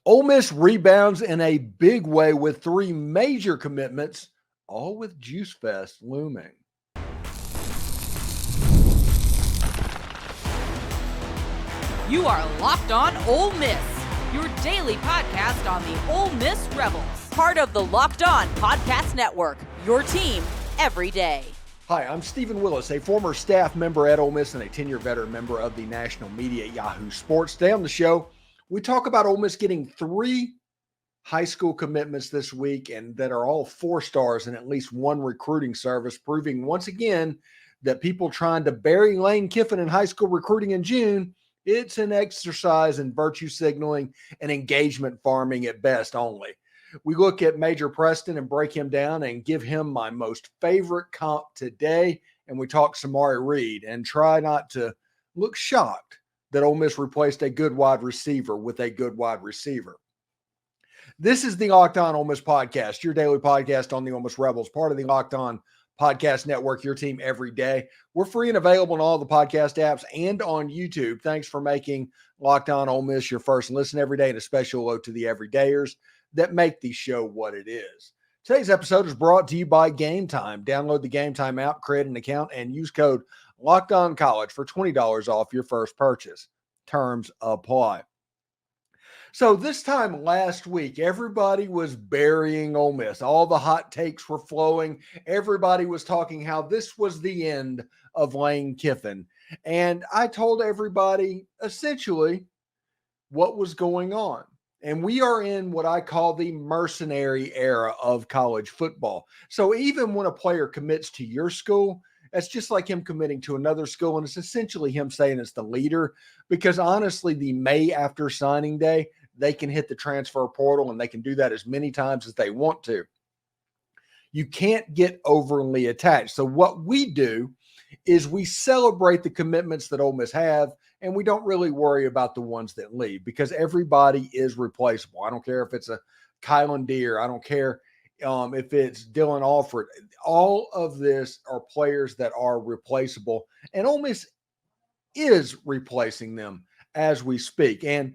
Ole Miss rebounds in a big way with three major commitments, all with Juice Fest looming. You are Locked On Ole Miss, your daily podcast on the Ole Miss Rebels. Part of the Locked On Podcast Network, your team every day. Hi, I'm Stephen Willis, a former staff member at Ole Miss and a 10-year veteran member of the national media at Yahoo Sports. Today on the show, we talk about Ole Miss getting three high school commitments this week and that are all 4 stars in at least one recruiting service, proving once again that people trying to bury Lane Kiffin in high school recruiting in June, it's an exercise in virtue signaling and engagement farming at best only. We look at Major Preston and break him down and give him my most favorite comp today. And we talk Samari Reid and try not to look shocked that Ole Miss replaced a good wide receiver with a good wide receiver. This is the Locked On Ole Miss Podcast, your daily podcast on the Ole Miss Rebels, part of the Locked On Podcast Network, your team every day. We're free and available on all the podcast apps and on YouTube. Thanks for making Locked On Ole Miss your first listen every day, and a special hello to the everydayers that make the show what it is. Today's episode is brought to you by GameTime. Download the GameTime app, create an account, and use code LOCKEDONCollege for $20 off your first purchase. Terms apply. So this time last week, everybody was burying Ole Miss. All the hot takes were flowing. Everybody was talking how this was the end of Lane Kiffin. And I told everybody essentially what was going on. And we are in what I call the mercenary era of college football. So even when a player commits to your school, it's just like him committing to another school. And it's essentially him saying it's the leader, because honestly, the May after signing day, they can hit the transfer portal and they can do that as many times as they want to. You can't get overly attached. So what we do is we celebrate the commitments that Ole Miss have, and we don't really worry about the ones that leave, because everybody is replaceable. I don't care if it's a Kylan Deere. I don't care if it's Dylan Alford. All of this are players that are replaceable, and Ole Miss is replacing them as we speak. And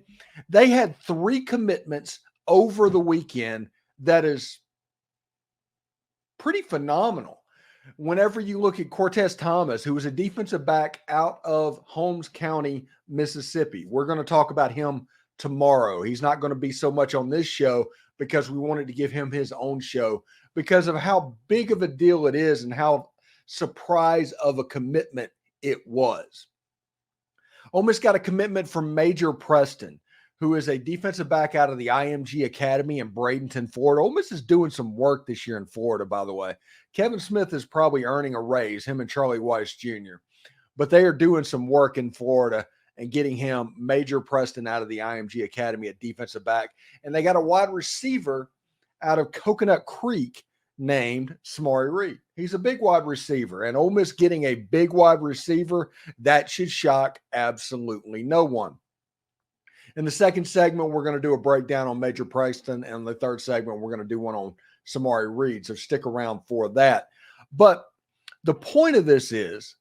they had 3 commitments over the weekend. That is pretty phenomenal. Whenever you look at Cortez Thomas, who was a defensive back out of Holmes County, Mississippi. We're going to talk about him tomorrow. He's not going to be so much on this show because we wanted to give him his own show because of how big of a deal it is and how surprise of a commitment it was. Ole Miss got a commitment from Major Preston, who is a defensive back out of the IMG Academy in Bradenton, Florida. Ole Miss is doing some work this year in Florida, by the way. Kevin Smith is probably earning a raise, him and Charlie Weis Jr. But they are doing some work in Florida and getting him, Major Preston, out of the IMG Academy at defensive back. And they got a wide receiver out of Coconut Creek named Samari Reid. He's a big wide receiver, and Ole Miss getting a big wide receiver, that should shock absolutely no one. In the second segment, we're going to do a breakdown on Major Preston, and in the third segment, we're going to do one on Samari Reid, so stick around for that. But the point of this is,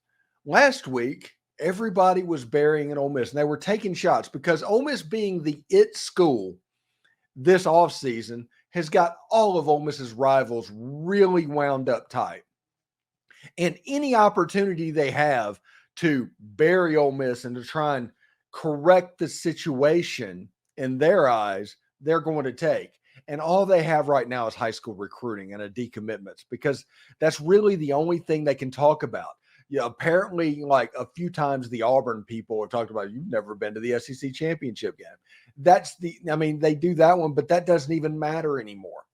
last week, everybody was burying an Ole Miss, and they were taking shots because Ole Miss, being the it school this offseason, has got all of Ole Miss's rivals really wound up tight. And any opportunity they have to bury Ole Miss and to try and correct the situation in their eyes, they're going to take. And all they have right now is high school recruiting and a decommitments, because that's really the only thing they can talk about. Yeah, apparently, like a few times the Auburn people have talked about, you've never been to the SEC championship game. They do that one, but that doesn't even matter anymore.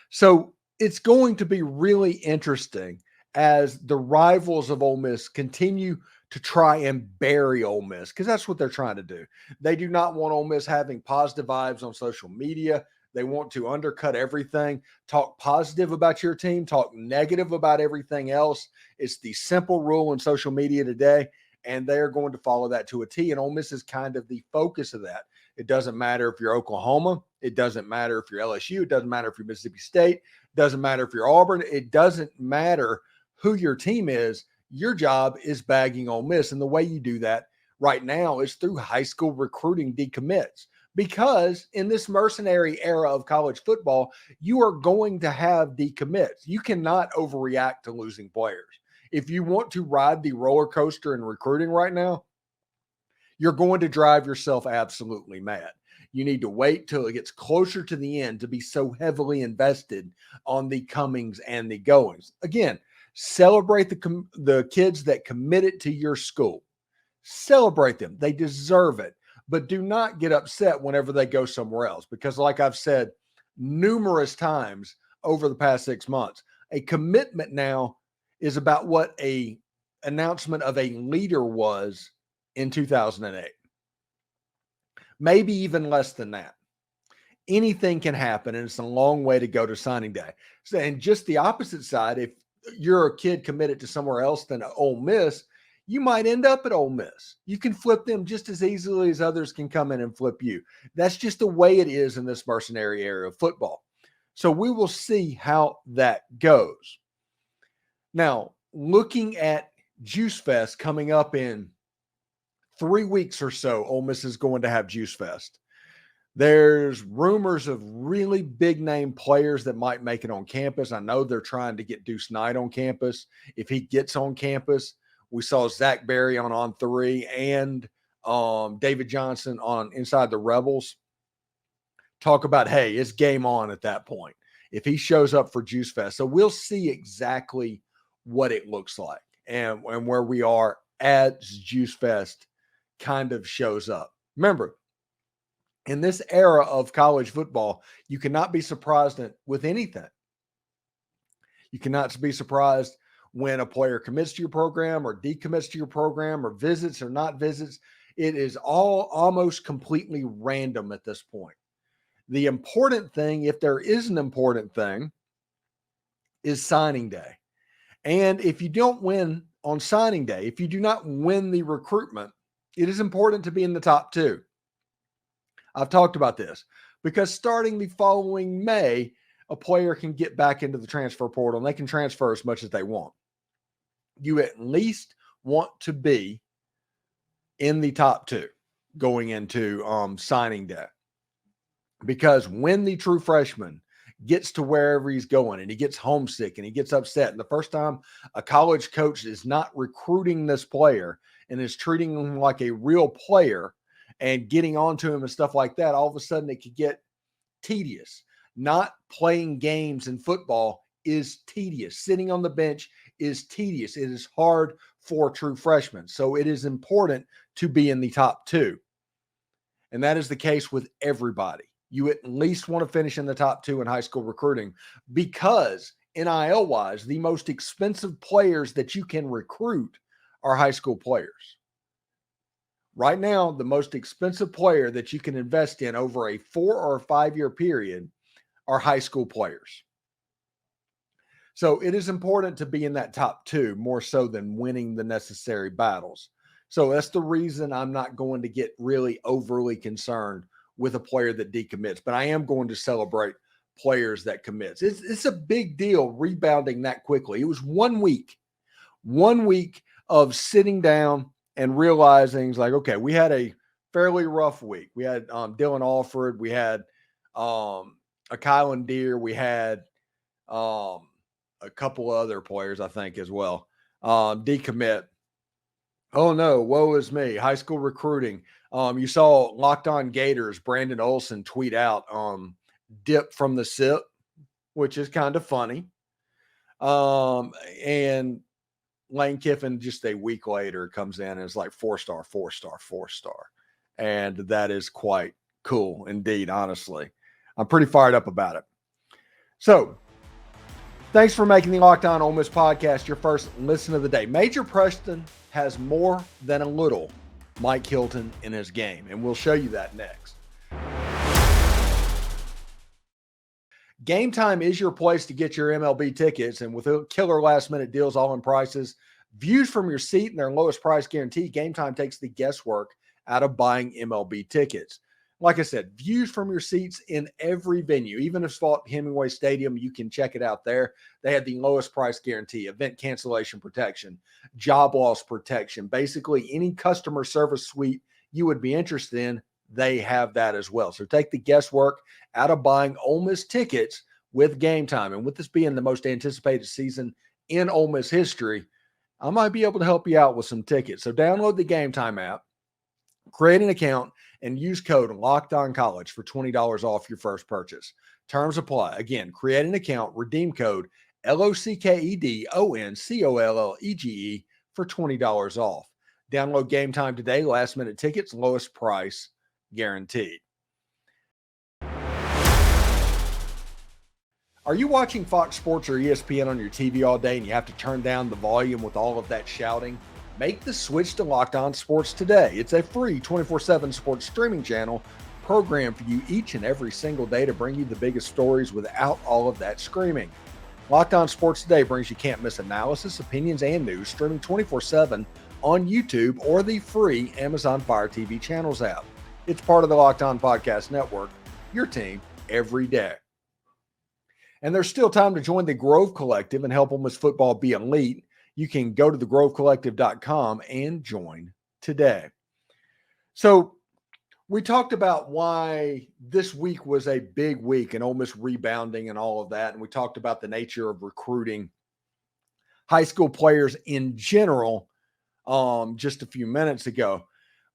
So it's going to be really interesting as the rivals of Ole Miss continue to try and bury Ole Miss, because that's what they're trying to do. They do not want Ole Miss having positive vibes on social media. They want to undercut everything, talk positive about your team, talk negative about everything else. It's the simple rule in social media today, and they're going to follow that to a T, and Ole Miss is kind of the focus of that. It doesn't matter if you're Oklahoma. It doesn't matter if you're LSU. It doesn't matter if you're Mississippi State. It doesn't matter if you're Auburn. It doesn't matter who your team is. Your job is bagging Ole Miss, and the way you do that right now is through high school recruiting decommits. because in this mercenary era of college football, you are going to have decommits. You cannot overreact to losing players. If you want to ride the roller coaster in recruiting right now, you're going to drive yourself absolutely mad. You need to wait till it gets closer to the end to be so heavily invested on the comings and the goings. Again, celebrate the kids that committed to your school. Celebrate them. They deserve it. But do not get upset whenever they go somewhere else, because like I've said numerous times over the past 6 months, a commitment now is about what a announcement of a leader was in 2008. Maybe even less than that. Anything can happen, and it's a long way to go to signing day. So, and just the opposite side, if you're a kid committed to somewhere else than Ole Miss, you might end up at Ole Miss. You can flip them just as easily as others can come in and flip you. That's just the way it is in this mercenary area of football. So we will see how that goes. Now, looking at Juice Fest coming up in 3 weeks or so, Ole Miss is going to have Juice Fest. There's rumors of really big name players that might make it on campus. I know they're trying to get Deuce Knight on campus. If he gets on campus, we saw Zach Berry on 3 and David Johnson on Inside the Rebels talk about, hey, it's game on at that point if he shows up for Juice Fest. So we'll see exactly what it looks like and where we are as Juice Fest kind of shows up. Remember, in this era of college football, you cannot be surprised with anything. You cannot be surprised when a player commits to your program or decommits to your program or visits or not visits. It is all almost completely random at this point. The important thing, if there is an important thing, is signing day. And if you don't win on signing day, if you do not win the recruitment, it is important to be in the top 2. I've talked about this because starting the following May, a player can get back into the transfer portal and they can transfer as much as they want. You at least want to be in the top 2 going into signing day, because when the true freshman gets to wherever he's going and he gets homesick and he gets upset, and the first time a college coach is not recruiting this player and is treating him like a real player and getting onto him and stuff like that, all of a sudden it could get tedious. Not playing games in football is tedious. Sitting on the bench is tedious. It is hard for true freshmen. So it is important to be in the top 2. And that is the case with everybody. You at least want to finish in the top 2 in high school recruiting, because NIL-wise, the most expensive players that you can recruit are high school players. Right now, the most expensive player that you can invest in over a 4 or 5 year period are high school players. So it is important to be in that top 2 more so than winning the necessary battles. So that's the reason I'm not going to get really overly concerned with a player that decommits, but I am going to celebrate players that commits. It's a big deal rebounding that quickly. It was 1 week of sitting down and realizing, like, okay, we had a fairly rough week. We had Dylan Alford, we had a Kylan Deere, we had a couple of other players, I think, as well. Decommit. Oh no, woe is me. High school recruiting. You saw Locked On Gators, Brandon Olson tweet out dip from the SIP, which is kind of funny. And Lane Kiffin just a week later comes in and is like 4-star, 4-star, 4-star. And that is quite cool indeed, honestly. I'm pretty fired up about it. So thanks for making the Locked On Ole Miss podcast your first listen of the day. Major Preston has more than a little Mike Hilton in his game, and we'll show you that next. GameTime is your place to get your MLB tickets, and with killer last-minute deals, all-in prices, views from your seat, and their lowest price guarantee, GameTime takes the guesswork out of buying MLB tickets. Like I said, views from your seats in every venue, even if it's at Hemingway Stadium, you can check it out there. They had the lowest price guarantee, event cancellation protection, job loss protection, basically any customer service suite you would be interested in, they have that as well. So take the guesswork out of buying Ole Miss tickets with GameTime. And with this being the most anticipated season in Ole Miss history, I might be able to help you out with some tickets. So download the GameTime app, create an account, and use code LOCKEDONCollege for $20 off your first purchase. Terms apply. Again, create an account, redeem code LOCKEDONCOLLEGE for $20 off. Download GameTime today. Last minute tickets, lowest price guaranteed. Are you watching Fox Sports or ESPN on your TV all day and you have to turn down the volume with all of that shouting? Make the switch to Locked On Sports today. It's a free 24/7 sports streaming channel programmed for you each and every single day to bring you the biggest stories without all of that screaming. Locked On Sports Today brings you can't miss analysis, opinions, and news streaming 24/7 on YouTube or the free Amazon Fire TV channels app. It's part of the Locked On Podcast Network, your team every day. And there's still time to join the Grove Collective and help Ole Miss football be elite. You can go to thegrovecollective.com and join today. So we talked about why this week was a big week and Ole Miss rebounding and all of that. And we talked about the nature of recruiting high school players in general just a few minutes ago.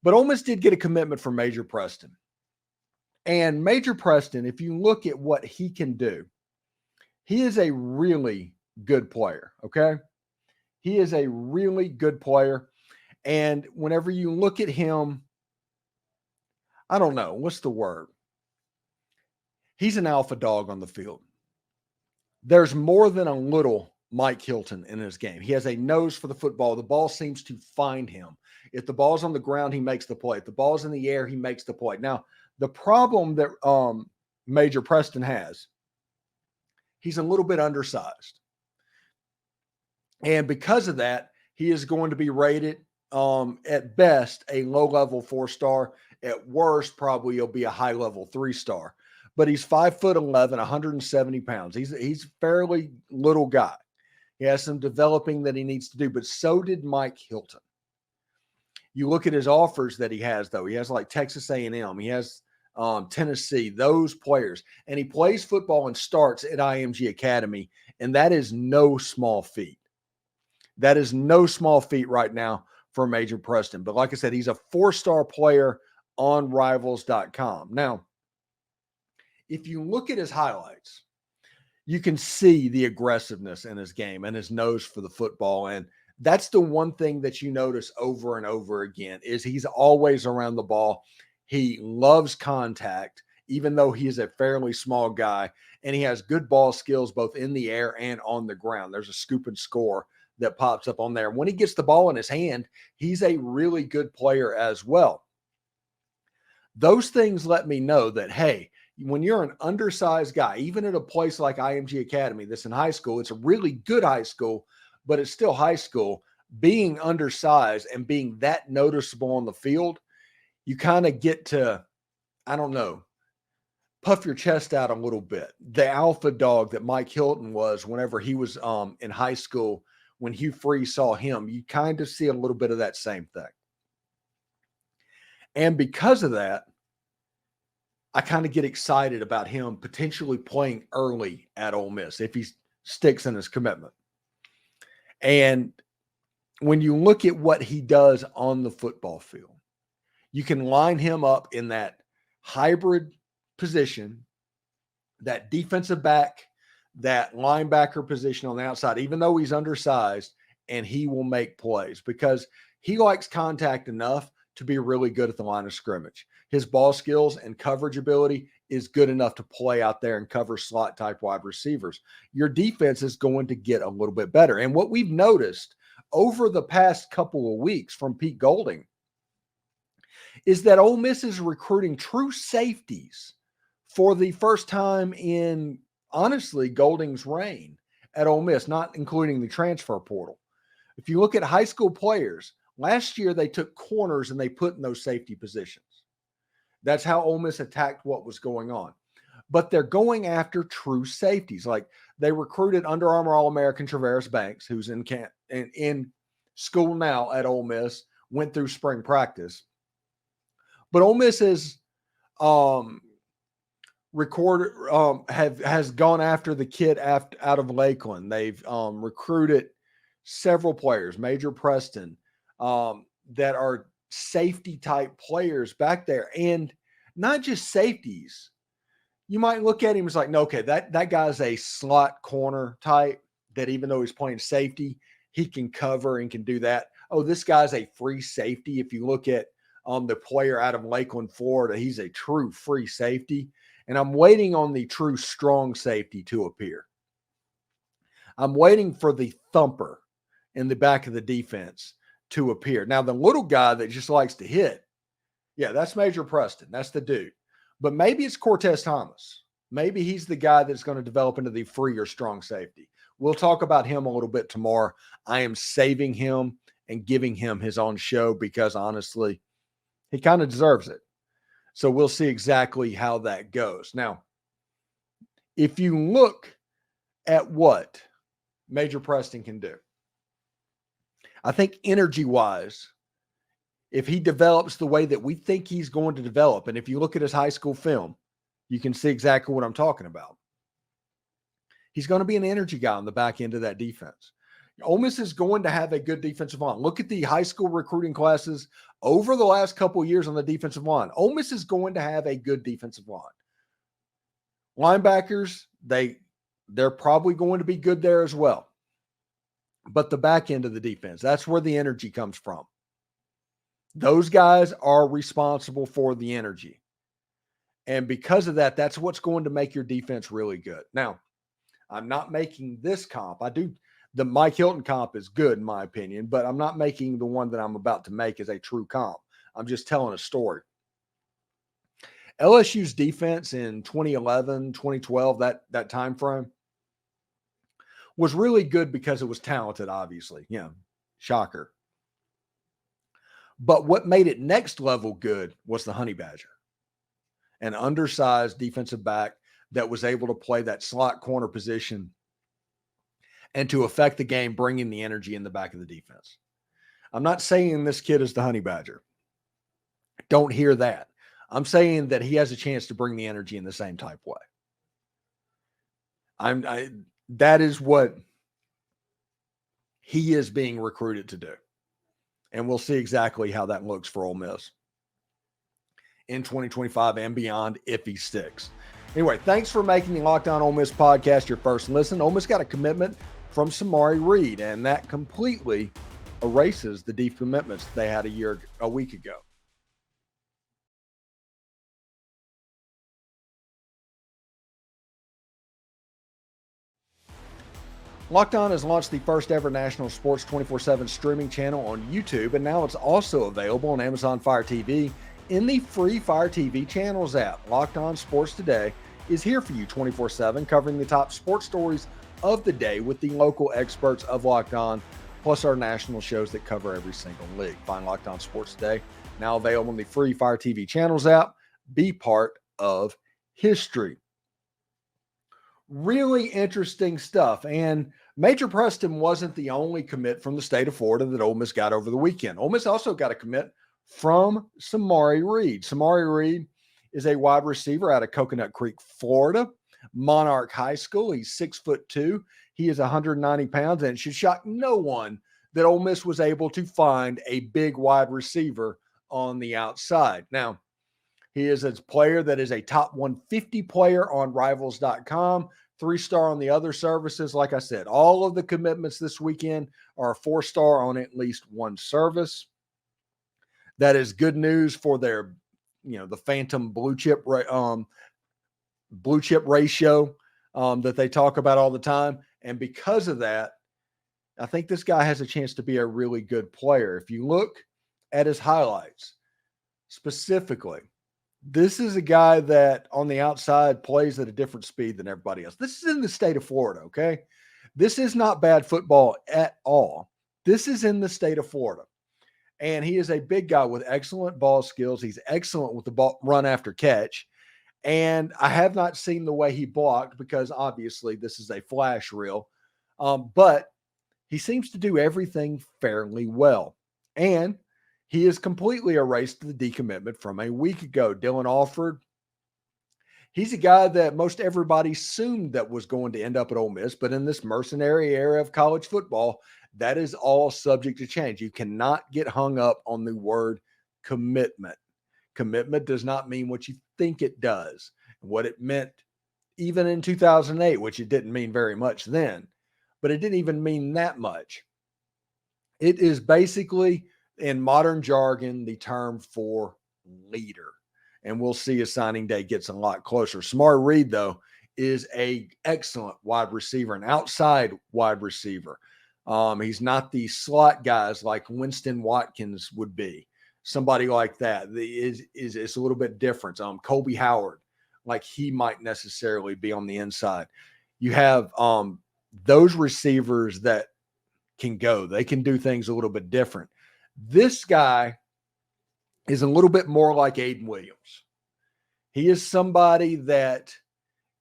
But Ole Miss did get a commitment from Major Preston. And Major Preston, if you look at what he can do, he is a really good player, okay? He is a really good player. And whenever you look at him, I don't know, what's the word? He's an alpha dog on the field. There's more than a little Mike Hilton in his game. He has a nose for the football. The ball seems to find him. If the ball's on the ground, he makes the play. If the ball's in the air, he makes the play. Now, the problem that Major Preston has, he's a little bit undersized. And because of that, he is going to be rated at best a low-level 4-star. At worst, probably he'll be a high-level 3-star. But he's 5'11", 170 pounds. He's a fairly little guy. He has some developing that he needs to do, but so did Mike Hilton. You look at his offers that he has, though. He has like Texas A&M. He has Tennessee, those players. And he plays football and starts at IMG Academy, and that is no small feat. That is no small feat right now for Major Preston. But like I said, he's a 4-star player on Rivals.com. Now, if you look at his highlights, you can see the aggressiveness in his game and his nose for the football. And that's the one thing that you notice over and over again is he's always around the ball. He loves contact, even though he is a fairly small guy, and he has good ball skills both in the air and on the ground. There's a scoop and score that pops up on there. When he gets the ball in his hand, he's a really good player as well. Those things let me know that, hey, when you're an undersized guy, even at a place like IMG Academy, that's in high school, it's a really good high school, but it's still high school. Being undersized and being that noticeable on the field, you kind of get to, I don't know, puff your chest out a little bit. The alpha dog that Mike Hilton was whenever he was in high school, when Hugh Freeze saw him, you kind of see a little bit of that same thing. And because of that, I kind of get excited about him potentially playing early at Ole Miss if he sticks in his commitment. And when you look at what he does on the football field, you can line him up in that hybrid position, that defensive back, that linebacker position on the outside, even though he's undersized, and he will make plays because he likes contact enough to be really good at the line of scrimmage. His ball skills and coverage ability is good enough to play out there and cover slot type wide receivers. Your defense is going to get a little bit better. And what we've noticed over the past couple of weeks from Pete Golding is that Ole Miss is recruiting true safeties for the first time in, honestly, Golding's reign at Ole Miss, not including the transfer portal. If you look at high school players, last year they took corners and they put in those safety positions. That's how Ole Miss attacked what was going on. But they're going after true safeties. Like they recruited Under Armour All-American Travaris Banks, who's in school now at Ole Miss, went through spring practice. But Ole Miss has has gone after the kid out of Lakeland. They've recruited several players, Major Preston, that are safety type players back there, and not just safeties. You might look at him as like, no, okay, that guy's a slot corner type that even though he's playing safety, he can cover and can do that. Oh, this guy's a free safety. If you look at the player out of Lakeland, Florida, he's a true free safety. And I'm waiting on the true strong safety to appear. I'm waiting for the thumper in the back of the defense to appear. Now, the little guy that just likes to hit, yeah, that's Major Preston. That's the dude. But maybe it's Cortez Thomas. Maybe he's the guy that's going to develop into the free or strong safety. We'll talk about him a little bit tomorrow. I am saving him and giving him his own show because, honestly, he kind of deserves it. So we'll see exactly how that goes. Now, if you look at what Major Preston can do, I think energy-wise, if he develops the way that we think he's going to develop, and if you look at his high school film, you can see exactly what I'm talking about. He's going to be an energy guy on the back end of that defense. Ole Miss is going to have a good defensive line. Look at the high school recruiting classes over the last couple of years on the defensive line. Ole Miss is going to have a good defensive line. Linebackers, they're probably going to be good there as well. But the back end of the defense, that's where the energy comes from. Those guys are responsible for the energy. And because of that, that's what's going to make your defense really good. Now, I'm not making this comp. The Mike Hilton comp is good in my opinion, but I'm not making the one that I'm about to make as a true comp. I'm just telling a story. LSU's defense in 2011, 2012, that time frame was really good because it was talented, obviously. Yeah, shocker. But what made it next level good was the Honey Badger, an undersized defensive back that was able to play that slot corner position and to affect the game, bringing the energy in the back of the defense. I'm not saying this kid is the Honey Badger. Don't hear that. I'm saying that he has a chance to bring the energy in the same type way. That is what he is being recruited to do. And we'll see exactly how that looks for Ole Miss in 2025 and beyond if he sticks. Anyway, thanks for making the Locked On Ole Miss podcast your first listen. Ole Miss got a commitment from Samari Reid, and that completely erases the deep commitments they had a week ago. Locked On has launched the first ever national sports 24/7 streaming channel on YouTube, and now it's also available on Amazon Fire TV in the free Fire TV channels app. Locked On Sports Today is here for you 24/7, covering the top sports stories of the day with the local experts of Locked On, plus our national shows that cover every single league. Find Locked On Sports Today, now available in the free Fire TV channels app. Be part of history. Really interesting stuff. And Major Preston wasn't the only commit from the state of Florida that Ole Miss got over the weekend. Ole Miss also got a commit from Samari Reid. Samari Reid is a wide receiver out of Coconut Creek, Florida, Monarch High School. He's 6'2". He is 190 pounds, and it should shock no one that Ole Miss was able to find a big wide receiver on the outside. Now, he is a player that is a top 150 player on Rivals.com, 3-star on the other services. Like I said, all of the commitments this weekend are 4-star on at least one service. That is good news for their, the phantom blue chip ratio that they talk about all the time. And because of that, I think this guy has a chance to be a really good player. If you look at his highlights specifically, this is a guy that on the outside plays at a different speed than everybody else. This is in the state of Florida, okay? This is not bad football at all. This is in the state of Florida. And he is a big guy with excellent ball skills. He's excellent with the ball run after catch. And I have not seen the way he blocked because obviously this is a flash reel. But he seems to do everything fairly well. And He has completely erased the decommitment from a week ago. Dylan Alford, he's a guy that most everybody assumed that was going to end up at Ole Miss, but in this mercenary era of college football, that is all subject to change. You cannot get hung up on the word commitment. Commitment does not mean what you think it does. What it meant even in 2008, which it didn't mean very much then, but it didn't even mean that much. It is basically, in modern jargon, the term for leader. And we'll see as signing day gets a lot closer. Samari Reid, though, is an excellent wide receiver, an outside wide receiver. He's not the slot guys like Winston Watkins would be. Somebody like that is a little bit different. Colby Howard, like he might necessarily be on the inside. You have those receivers that can go. They can do things a little bit different. This guy is a little bit more like Aiden Williams. He is somebody that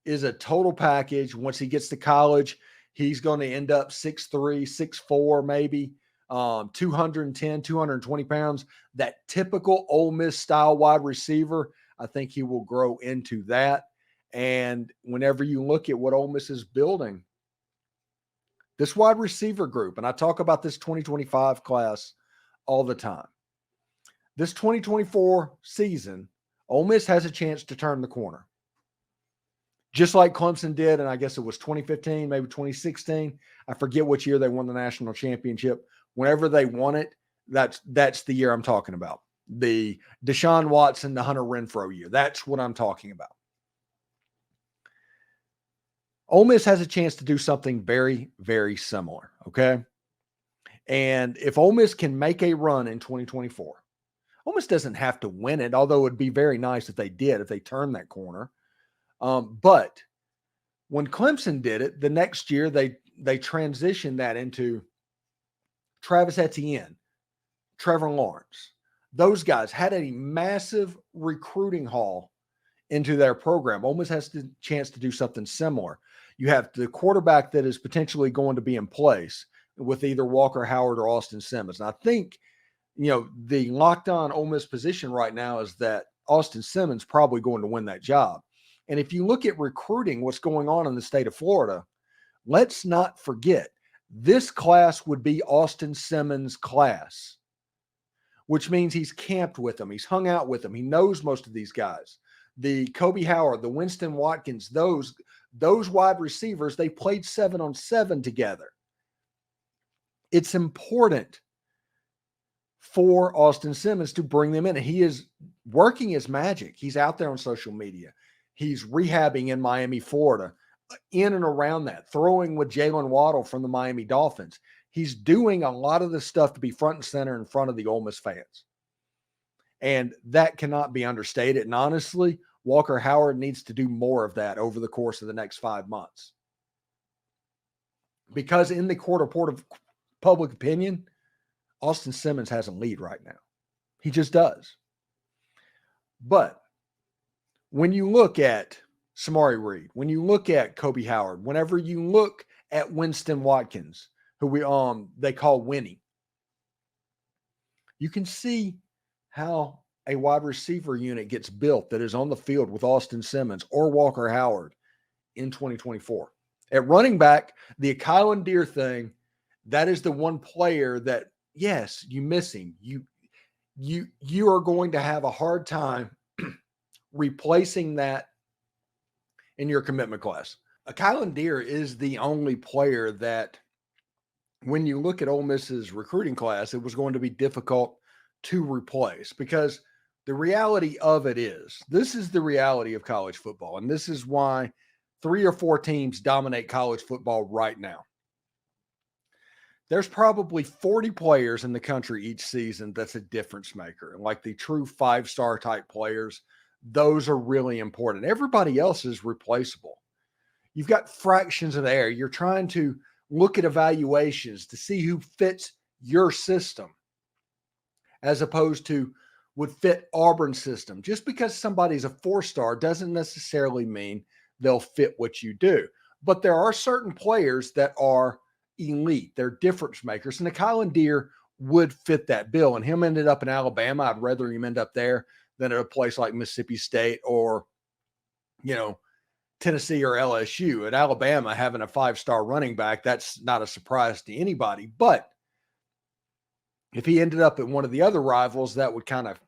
is a total package. Once he gets to college, he's going to end up 6'3", 6'4", maybe 210, 220 pounds. That typical Ole Miss style wide receiver, I think he will grow into that. And whenever you look at what Ole Miss is building, this wide receiver group, and I talk about this 2025 class all the time. This 2024 season, Ole Miss has a chance to turn the corner. Just like Clemson did, and I guess it was 2015, maybe 2016. I forget which year they won the national championship. Whenever they won it, that's the year I'm talking about. The Deshaun Watson, the Hunter Renfrow year. That's what I'm talking about. Ole Miss has a chance to do something very, very similar, okay? And if Ole Miss can make a run in 2024, Ole Miss doesn't have to win it, although it would be very nice if they did, if they turned that corner. But when Clemson did it, the next year they transitioned that into Travis Etienne, Trevor Lawrence. Those guys had a massive recruiting haul into their program. Ole Miss has the chance to do something similar. You have the quarterback that is potentially going to be in place with either Walker Howard or Austin Simmons. And I think, the locked on Ole Miss position right now is that Austin Simmons probably going to win that job. And if you look at recruiting, what's going on in the state of Florida, let's not forget this class would be Austin Simmons' class, which means he's camped with them. He's hung out with them. He knows most of these guys. The Colby Howard, the Winston Watkins, those wide receivers, they played 7-on-7 together. It's important for Austin Simmons to bring them in. And he is working his magic. He's out there on social media. He's rehabbing in Miami, Florida, in and around that, throwing with Jalen Waddle from the Miami Dolphins. He's doing a lot of this stuff to be front and center in front of the Ole Miss fans. And that cannot be understated. And honestly, Walker Howard needs to do more of that over the course of the next 5 months. Because in the court of public opinion, Austin Simmons has a lead right now. He just does. But when you look at Samari Reid, when you look at Colby Howard, whenever you look at Winston Watkins, who they call Winnie, you can see how a wide receiver unit gets built that is on the field with Austin Simmons or Walker Howard in 2024. At running back, the Kylan Deere thing, that is the one player that, yes, you miss him. You are going to have a hard time replacing that in your commitment class. Kylan Deere is the only player that, when you look at Ole Miss's recruiting class, it was going to be difficult to replace, because the reality of it is, this is the reality of college football. And this is why 3 or 4 teams dominate college football right now. There's probably 40 players in the country each season that's a difference maker. Like the true 5-star type players, those are really important. Everybody else is replaceable. You've got fractions of the air. You're trying to look at evaluations to see who fits your system, as opposed to would fit Auburn's system. Just because somebody's a 4-star doesn't necessarily mean they'll fit what you do. But there are certain players that are elite. They're difference makers. And Kylan Deere would fit that bill. And him ended up in Alabama. I'd rather him end up there than at a place like Mississippi State or, Tennessee or LSU. At Alabama, having a 5-star running back, that's not a surprise to anybody. But if he ended up at one of the other rivals, that would kind of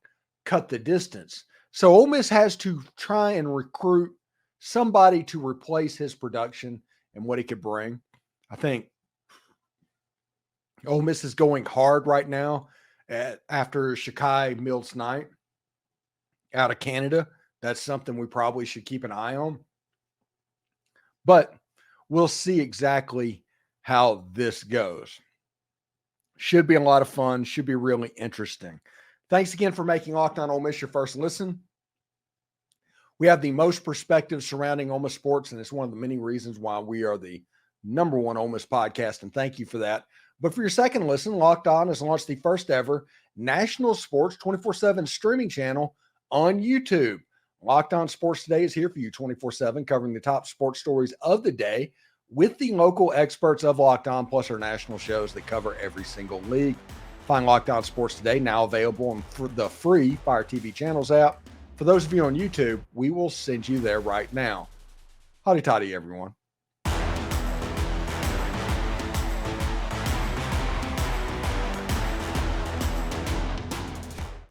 cut the distance. So Ole Miss has to try and recruit somebody to replace his production and what he could bring. I think Ole Miss is going hard right now after Shakai Mills-Knight out of Canada. That's something we probably should keep an eye on. But we'll see exactly how this goes. Should be a lot of fun. Should be really interesting. Thanks again for making Locked On Ole Miss your first listen. We have the most perspective surrounding Ole Miss sports, and it's one of the many reasons why we are the number one Ole Miss podcast, and thank you for that. But for your second listen, Locked On has launched the first ever national sports 24/7 streaming channel on YouTube. Locked On Sports Today is here for you 24/7, covering the top sports stories of the day with the local experts of Locked On, plus our national shows that cover every single league. Find Locked On Sports Today now available on the free Fire TV Channels app. For those of you on YouTube, we will send you there right now. Howdy toddy, everyone.